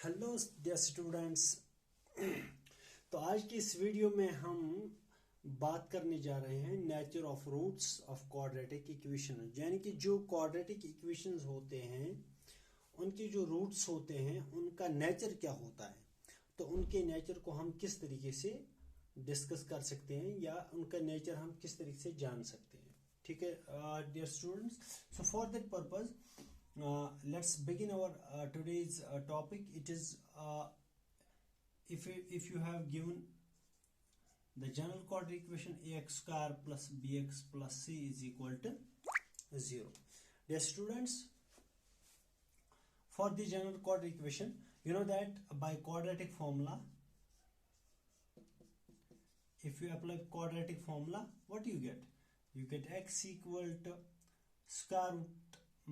Hello dear students. तो आज की इस वीडियो में हम बात करने जा रहे हैं nature of roots of quadratic equation, यानी कि जो क्वाड्रेटिक इक्वेशंस होते हैं उनके जो रूट्स होते हैं उनका नेचर क्या होता है। तो उनके नेचर को हम किस तरीके से डिस्कस कर सकते हैं या उनका नेचर हम किस तरीके से जान सकते हैं। ठीक है dear students, so for that purpose let's begin our today's topic. It is if you have given the general quadratic equation ax square plus bx plus c is equal to 0. Dear students, for the general quadratic equation, you know that by quadratic formula, if you apply quadratic formula, what you get? You get x equal to square root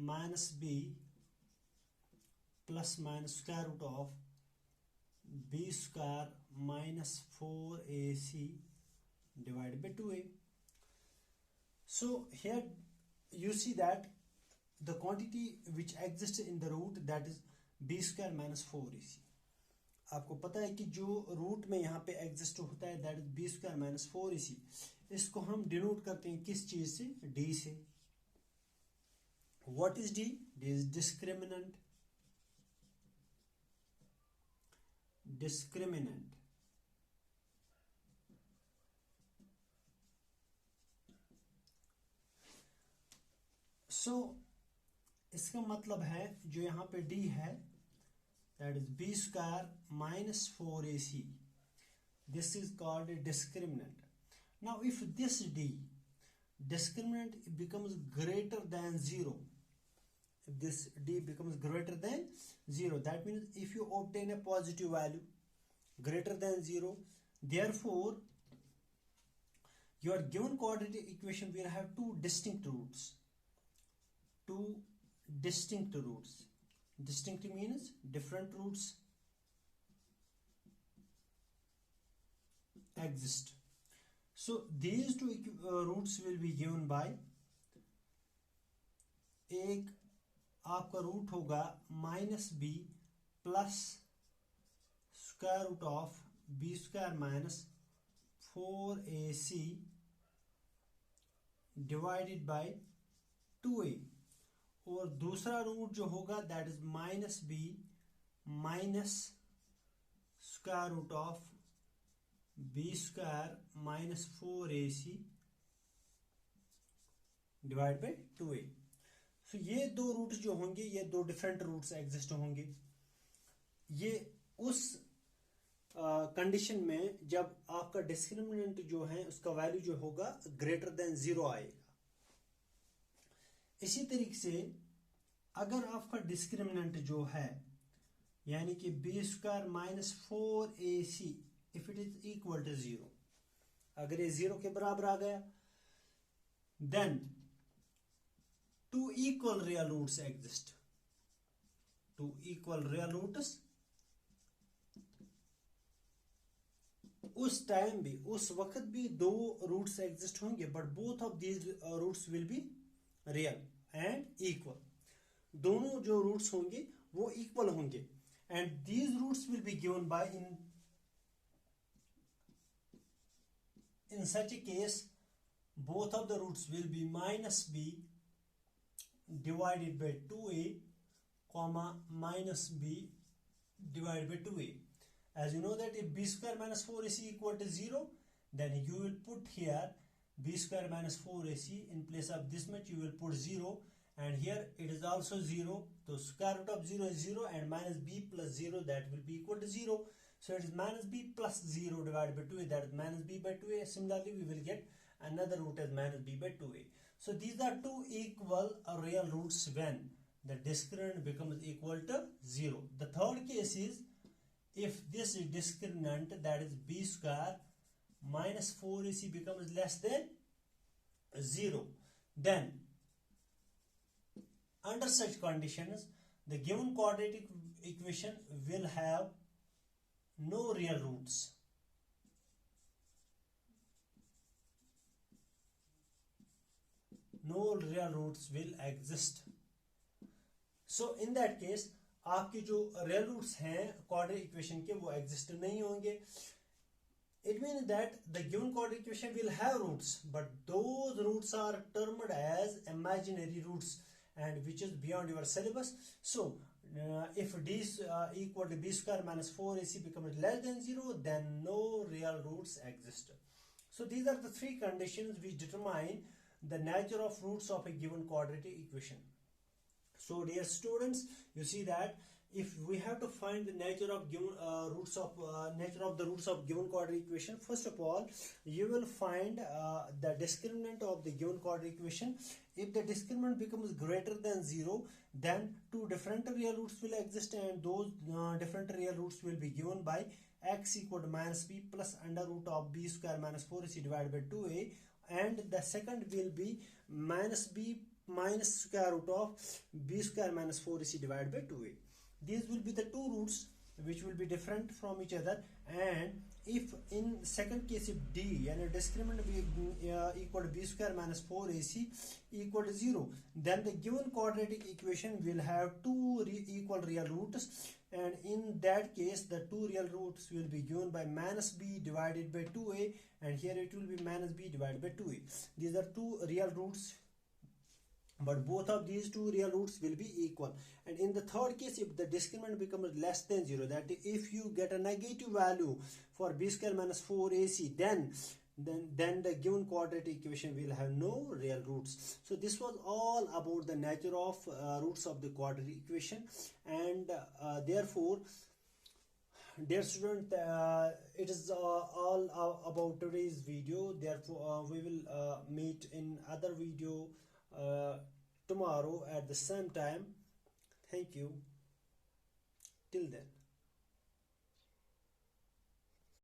minus b plus minus square root of b square minus 4ac divided by 2a. So here you see that the quantity which exists in the root, that is b square minus 4ac. आपको पता है कि जो root में यहाँ पे exist होता है that is b square minus 4ac. इसको हम डिनोट करते हैं किस चीज से? d से. What is D? D is discriminant. Discriminant. So इसका मतलब है जो यहाँ पे D है that is b square minus 4ac. This is called a discriminant. Now if this D discriminant becomes greater than 0, if this d becomes greater than 0, that means if you obtain a positive value greater than 0, therefore your given quadratic equation will have two distinct roots. Distinct means different roots exist. So these two roots will be given by, एक आपका root होगा minus b plus square root of b square minus 4ac divided by 2a, और दूसरा root जो होगा that is minus b minus square root of b square minus 4ac divide by 2a. तो ये दो रूट्स जो होंगे, ये दो डिफरेंट रूट्स एग्जिस्ट होंगे. ये उस कंडीशन में जब आपका डिस्क्रिमिनेंट जो है उसका वैल्यू जो होगा ग्रेटर देन 0 आएगा. इसी तरीके से अगर आपका डिस्क्रिमिनेंट जो है यानी कि B square minus 4ac if it is equal to 0, अगर ये 0 के बराबर आ गया, then two equal real roots exist. Two equal real roots उस टाइम भी, उस वक्त भी दो रूट्स एग्जिस्ट होंगे, but both of these roots will be real and equal. दोनों जो रूट्स होंगे वो इक्वल होंगे and these roots will be given by in such a case both of the roots will be minus b divided by 2a comma minus b divided by 2a. As you know that if b square minus 4ac equal to 0, then you will put here b square minus 4ac in place of this much you will put 0, and here it is also 0. So square root of 0 is 0 and minus b plus 0, that will be equal to 0. So it is minus b plus 0 divided by 2a, that is minus b by 2a. Similarly we will get another root as minus b by 2a. So these are two equal real roots when the discriminant becomes equal to 0. The third case is if this discriminant, that is b square minus 4ac, becomes less than 0, then under such conditions the given quadratic equation will have no real roots. No real roots will exist. So in that case आपके जो real roots हैं quadratic equation के वो exist नहीं होंगे. It means that the given quadratic equation will have roots, but those roots are termed as imaginary roots, and which is beyond your syllabus. So, if d equal to b square minus 4ac becomes less than 0, then no real roots exist. So, these are the three conditions which determine the nature of roots of a given quadratic equation. So, dear students, you see that if we have to find the nature of given nature of the roots of given quadratic equation, first of all you will find the discriminant of the given quadratic equation. If the discriminant becomes greater than 0, then two different real roots will exist, and those different real roots will be given by x equal to minus b plus under root of b square minus 4ac divided by 2a, and the second will be minus b minus square root of b square minus 4ac divided by 2a. These will be the two roots which will be different from each other. And if in second case, if d and a discriminant be equal to b square minus 4ac equal to 0, then the given quadratic equation will have two equal real roots, and in that case the two real roots will be given by minus b divided by 2a, and here it will be minus b divided by 2a. These are two real roots, but both of these two real roots will be equal. And in the third case, if the discriminant becomes less than 0, that if you get a negative value for b square minus 4ac, then the given quadratic equation will have no real roots. So this was all about the nature of roots of the quadratic equation, and therefore, dear student, it is all about today's video. Therefore, we will meet in other video tomorrow at the same time. Thank you. Till then.